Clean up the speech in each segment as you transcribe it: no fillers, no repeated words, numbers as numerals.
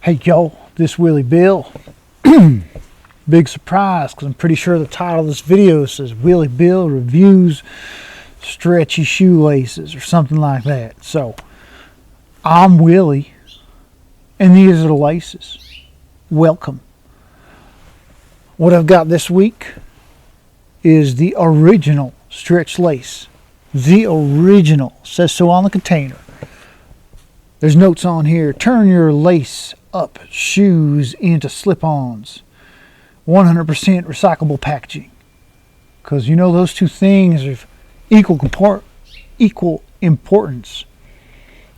Hey yo, this Willie Bill. Big surprise, because I'm pretty sure the title of this video says Willie Bill reviews stretchy shoelaces or something like that. So, I'm Willie, and these are the laces. Welcome. What I've got this week is the original stretch lace. The original. Says so on the container. There's notes on here. Turn your lace up shoes into slip-ons. 100% recyclable packaging. Because you know those two things are of equal importance.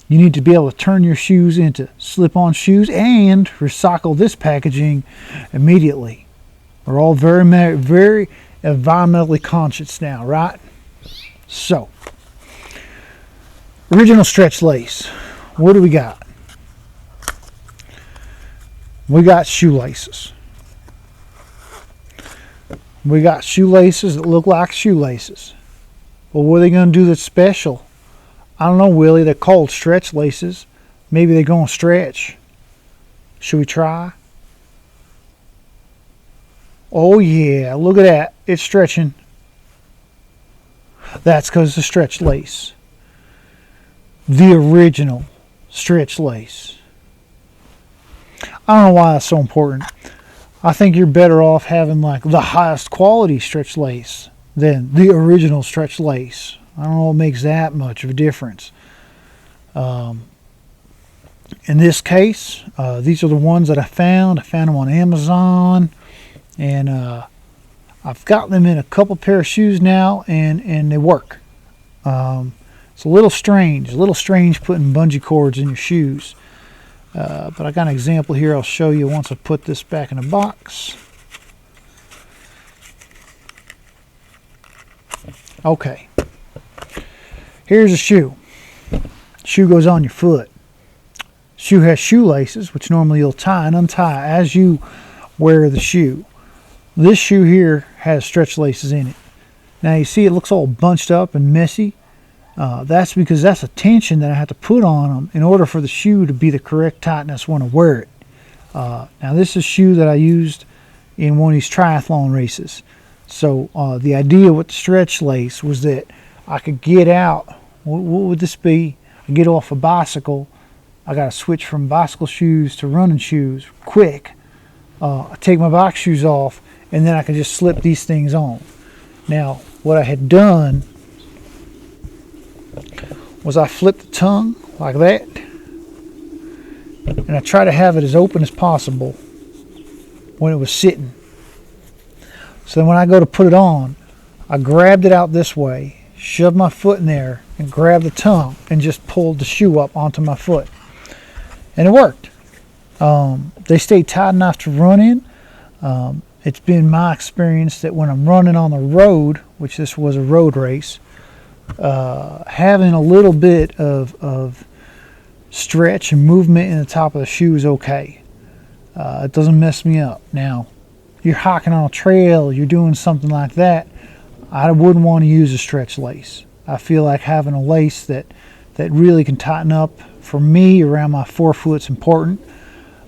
You need to be able to turn your shoes into slip-on shoes and recycle this packaging immediately. We're all very environmentally conscious now, right? So, original stretch lace. What do we got? We got shoelaces. We got shoelaces that look like shoelaces. Well, what are they going to do that's special? I don't know, Willie. They're called stretch laces. Maybe they're going to stretch. Should we try? Oh, yeah. Look at that. It's stretching. That's because it's a stretch lace. The original stretch lace. I don't know why that's so important. I think you're better off having like the highest quality stretch lace than the original stretch lace. I don't know what makes that much of a difference. In this case, these are the ones that I found. I found them on Amazon, and I've got them in a couple pair of shoes now, and they work. It's a little strange putting bungee cords in your shoes. But I got an example here I'll show you once I put this back in the box. Okay. Here's a shoe. Shoe goes on your foot. Shoe has shoelaces, which normally you'll tie and untie as you wear the shoe. This shoe here has stretch laces in it. Now you see it looks all bunched up and messy. That's because that's a tension that I have to put on them in order for the shoe to be the correct tightness when I wear it. Now this is a shoe that I used in one of these triathlon races. So the idea with the stretch lace was that I could get out. What would this be? I get off a bicycle. I got to switch from bicycle shoes to running shoes quick. I take my bike shoes off, and then I can just slip these things on. Now what I had done was I flipped the tongue like that, and I try to have it as open as possible when it was sitting. So then when I go to put it on, I grabbed it out this way, shoved my foot in there, and grabbed the tongue and just pulled the shoe up onto my foot. And it worked. They stayed tight enough to run in. It's been my experience that when I'm running on the road, which this was a road race, having a little bit of stretch and movement in the top of the shoe is okay. It doesn't mess me up. Now, you're hiking on a trail, you're doing something like that, I wouldn't want to use a stretch lace. I feel like having a lace that really can tighten up, for me, around my forefoot is important.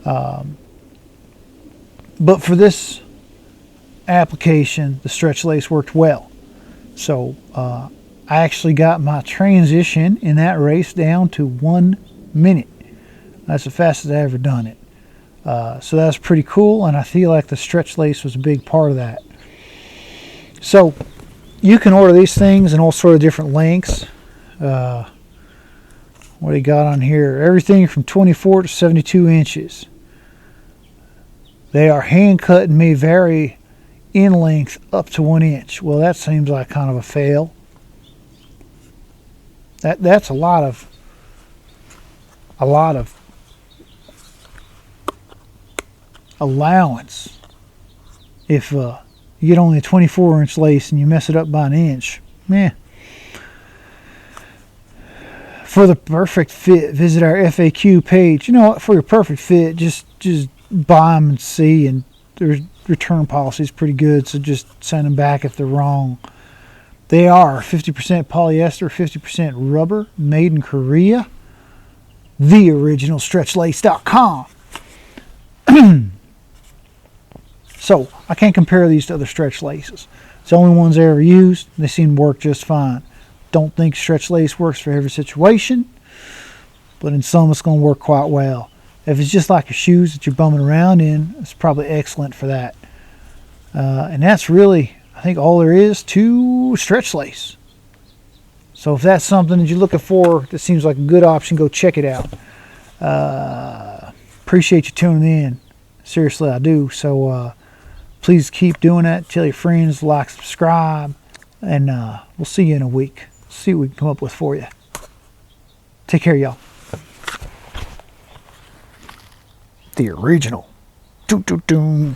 But for this application, the stretch lace worked well. So, I actually got my transition in that race down to 1 minute. That's the fastest I ever done it. So that's pretty cool, and I feel like the stretch lace was a big part of that. So you can order these things in all sort of different lengths. What do you got on here? Everything from 24 to 72 inches. They are hand cut and may vary in length up to 1 inch. Well, that seems like kind of a fail. That's a lot of allowance. If you get only a 24-inch lace and you mess it up by an inch, meh. For the perfect fit, visit our FAQ page. You know what? For your perfect fit, just buy them and see. And their return policy is pretty good, so just send them back if they're wrong. They are 50% polyester, 50% rubber, made in Korea. TheOriginalStretchLace.com. So I can't compare these to other stretch laces. It's the only ones I ever used. They seem to work just fine. Don't think stretch lace works for every situation, but in some it's going to work quite well. If it's just like your shoes that you're bumming around in, it's probably excellent for that. And that's really, I think, all there is to stretch lace. So if that's something that you're looking for that seems like a good option, go check it out. Appreciate you tuning in. Seriously, I do. So please keep doing that. Tell your friends, like, subscribe, and we'll see you in a week. See what we can come up with for you. Take care, y'all. The original. Doo-doo-doo.